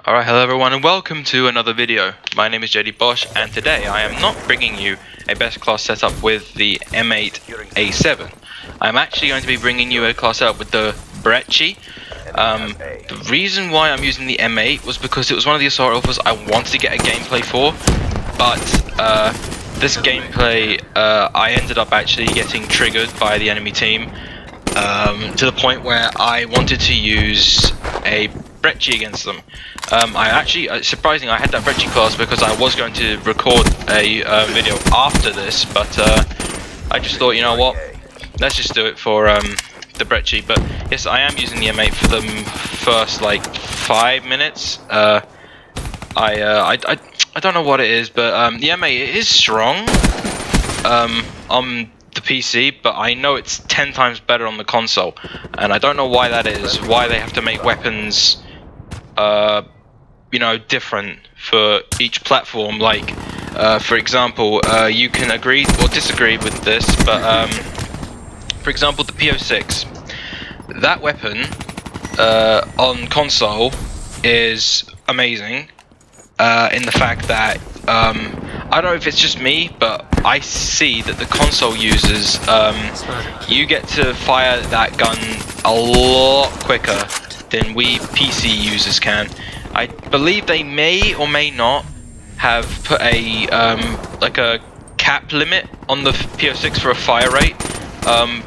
Alright, hello everyone and welcome to another video. My name is JD Bosch and today I am not bringing you a best class setup with the M8A7. I'm actually going to be bringing you a class setup with the Brecci. The reason why I'm using the M8 was because it was one of the assault rifles I wanted to get a gameplay for, but this gameplay I ended up actually getting triggered by the enemy team to the point where I wanted to use a Brecci against them. I actually, surprisingly, I had that Brecci class because I was going to record a video after this, but I just thought, you know what, let's just do it for the Brecci. But yes, I am using the M8 for the first like 5 minutes. I don't know what it is, but the M8 is strong on the PC, but I know it's 10 times better on the console, and I don't know why that is. Why they have to make weapons you know, different for each platform. Like for example, you can agree or disagree with this, but for example, the BO3, that weapon on console is amazing in the fact that I don't know if it's just me, but I see that the console users, you get to fire that gun a lot quicker than we PC users can. I believe they may or may not have put a like a cap limit on the PO6 for a fire rate,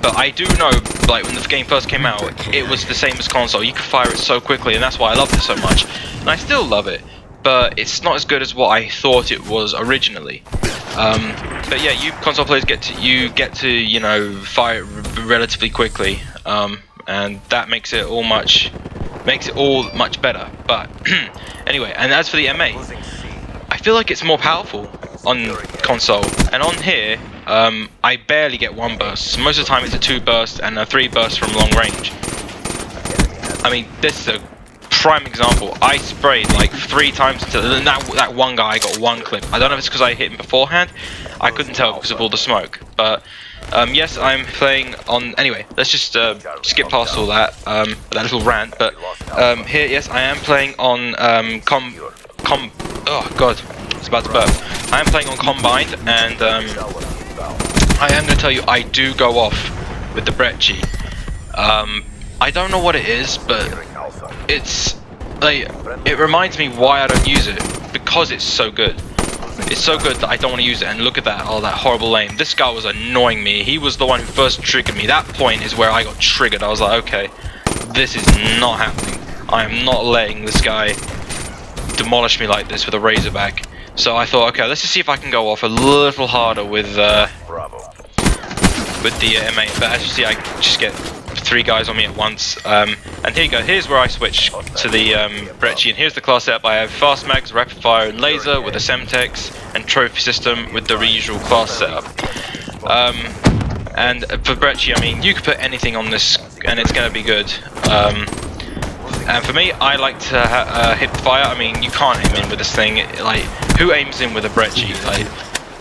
but I do know, like when the game first came out, it was the same as console. You could fire it so quickly, and that's why I loved it so much. And I still love it, but it's not as good as what I thought it was originally. But yeah, you console players get to you know, fire it relatively quickly, and that makes it all much better. But anyway, and as for the M8, I feel like it's more powerful on console, and on here I barely get one burst. So most of the time it's a 2 burst and a 3 burst from long range. I mean, this is a prime example. I sprayed like 3 times into that one guy. I got 1 clip. I don't know if it's because I hit him beforehand. I couldn't tell because of all the smoke. But yes, I'm playing on. Anyway, let's just skip past all that little rant. But here, yes, I am playing on oh god, it's about to burp. I am playing on Combined, and I am going to tell you, I do go off with the Brecci. I don't know what it is, but it's like, it reminds me why I don't use it, because it's so good. It's so good that I don't want to use it. And look at that, oh, that horrible aim. This guy was annoying me. He was the one who first triggered me. That point is where I got triggered. I was like, okay, this is not happening. I am not letting this guy demolish me like this with a Razorback. So I thought, okay, let's just see if I can go off a little harder with the M8. But as you see, I just get 3 guys on me at once. And here you go. Here's where I switch to the Brecci, and here's the class setup. I have fast mags, rapid fire, and laser with a Semtex, and trophy system with the usual class setup. And for Brecci, I mean, you could put anything on this, and it's going to be good. And for me, I like to hip fire. I mean, you can't aim in with this thing. Like, who aims in with a Brecci? Like,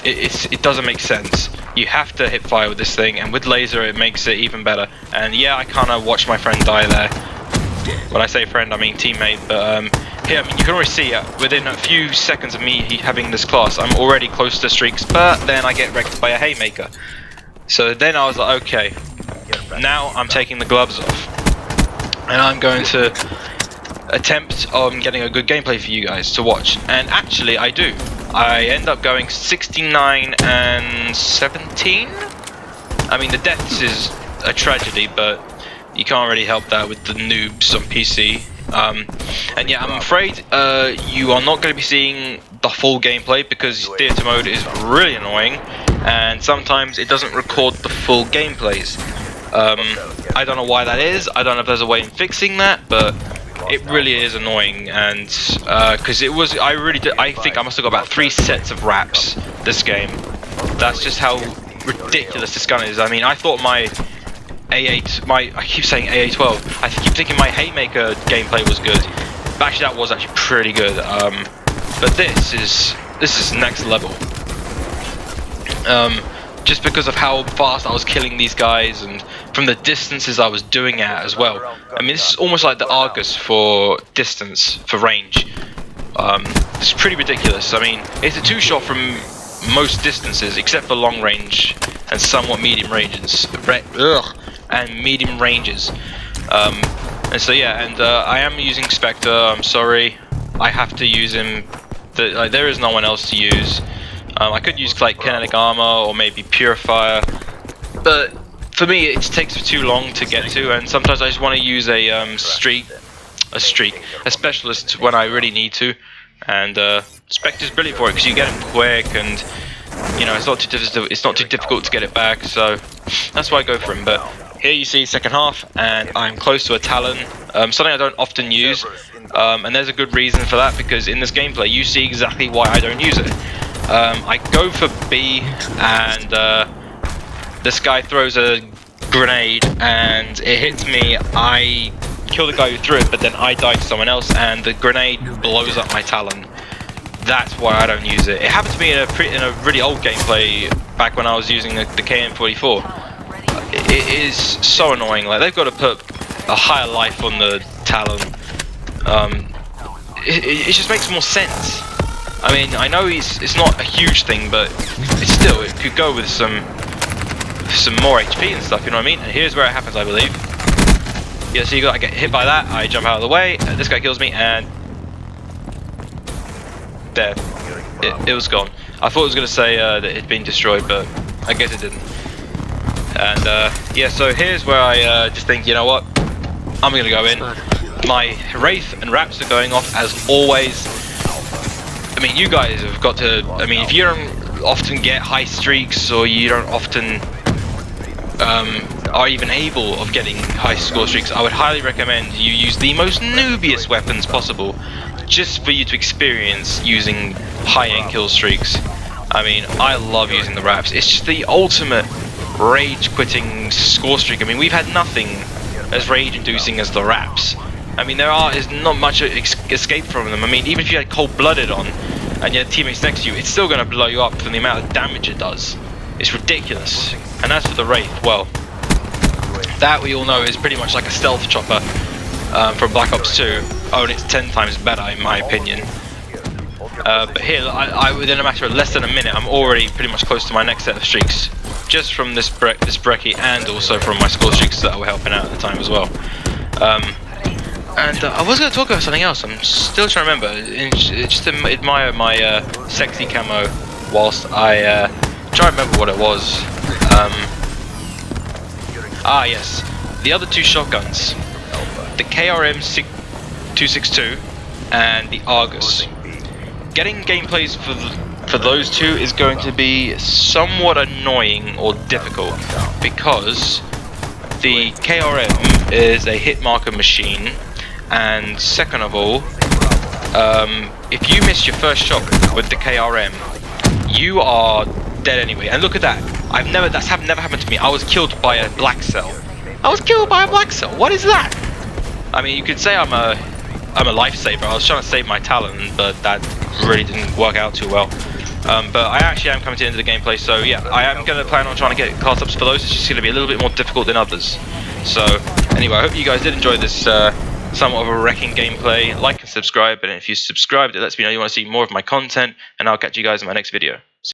it doesn't make sense. You have to hip fire with this thing, and with laser it makes it even better. And yeah, I kind of watched my friend die there. When I say friend, I mean teammate. But here, I mean, you can already see within a few seconds of me having this class, I'm already close to streaks. But then I get wrecked by a haymaker. So then I was like, okay, now I'm taking the gloves off, and I'm going to attempt on getting a good gameplay for you guys to watch. And actually, I do. I end up going 69 and 17. I mean, the deaths is a tragedy, but you can't really help that with the noobs on PC. And yeah, I'm afraid you are not going to be seeing the full gameplay because theater mode is really annoying, and sometimes it doesn't record the full gameplays. I don't know why that is. I don't know if there's a way in fixing that, but it really is annoying. And because I think I must have got about 3 sets of wraps this game. That's just how ridiculous this gun is. I mean, I thought my A8, I keep saying AA12, I keep thinking my haymaker gameplay was good, but actually that was actually pretty good. But this is next level. just because of how fast I was killing these guys and from the distances I was doing it as well. I mean, this is almost like the Argus for distance, for range. It's pretty ridiculous. I mean, it's a two-shot from most distances except for long range and somewhat medium ranges. And medium ranges. And so yeah, and I am using Spectre. I'm sorry, I have to use him. There is no one else to use. I could use like kinetic armor or maybe purifier, but for me it takes too long to get to, and sometimes I just want to use a specialist when I really need to. And Spectre's brilliant for it because you get him quick, and you know it's not too difficult to get it back. So that's why I go for him. But here you see second half, and I'm close to a Talon, something I don't often use, and there's a good reason for that, because in this gameplay you see exactly why I don't use it. I go for B, and this guy throws a grenade and it hits me. I kill the guy who threw it, but then I die to someone else and the grenade blows up my Talon. That's why I don't use it. It happened to me in a really old gameplay back when I was using the KN-44. It is so annoying. Like, they've got to put a higher life on the Talon. It just makes more sense. I mean, I know it's not a huge thing, but it could go with some more HP and stuff, you know what I mean? And here's where it happens, I believe. Yeah, so I get hit by that, I jump out of the way, this guy kills me, and there. It was gone. I thought it was going to say that it had been destroyed, but I guess it didn't. And yeah, so here's where I just think, you know what? I'm going to go in. My Wraith and Raps are going off as always. I mean, you guys have got to, I mean, if you don't often get high streaks, or you don't often are even able of getting high score streaks, I would highly recommend you use the most noobiest weapons possible, just for you to experience using high-end kill streaks. I mean, I love using the Raps. It's just the ultimate rage-quitting score streak. I mean, we've had nothing as rage-inducing as the Raps. I mean, is not much escape from them. I mean, even if you had cold-blooded on and your teammates next to you, it's still going to blow you up from the amount of damage it does. It's ridiculous. And as for the Wraith, well, that we all know is pretty much like a stealth chopper from Black Ops 2. Only it's 10 times better, in my opinion. But here, within a matter of less than a minute, I'm already pretty much close to my next set of streaks, just from this Brecci, and also from my score streaks that were helping out at the time as well. And I was going to talk about something else. I'm still trying to remember. Just admire my sexy camo whilst I try to remember what it was. Yes, the other two shotguns, the KRM 262 and the Argus. Getting gameplays for those two is going to be somewhat annoying or difficult, because the KRM is a hit marker machine, and second of all, if you miss your first shot with the KRM, you are dead anyway. And look at that. That's never happened to me. I was killed by a black cell. What is that? I mean, you could say I'm a lifesaver. I was trying to save my Talon, but that really didn't work out too well. But I actually am coming to the end of the gameplay, so yeah, I am going to plan on trying to get class ups for those. It's just going to be a little bit more difficult than others. So anyway, I hope you guys did enjoy this somewhat of a wrecking gameplay. Like and subscribe, and if you subscribed, it lets me know you want to see more of my content, and I'll catch you guys in my next video.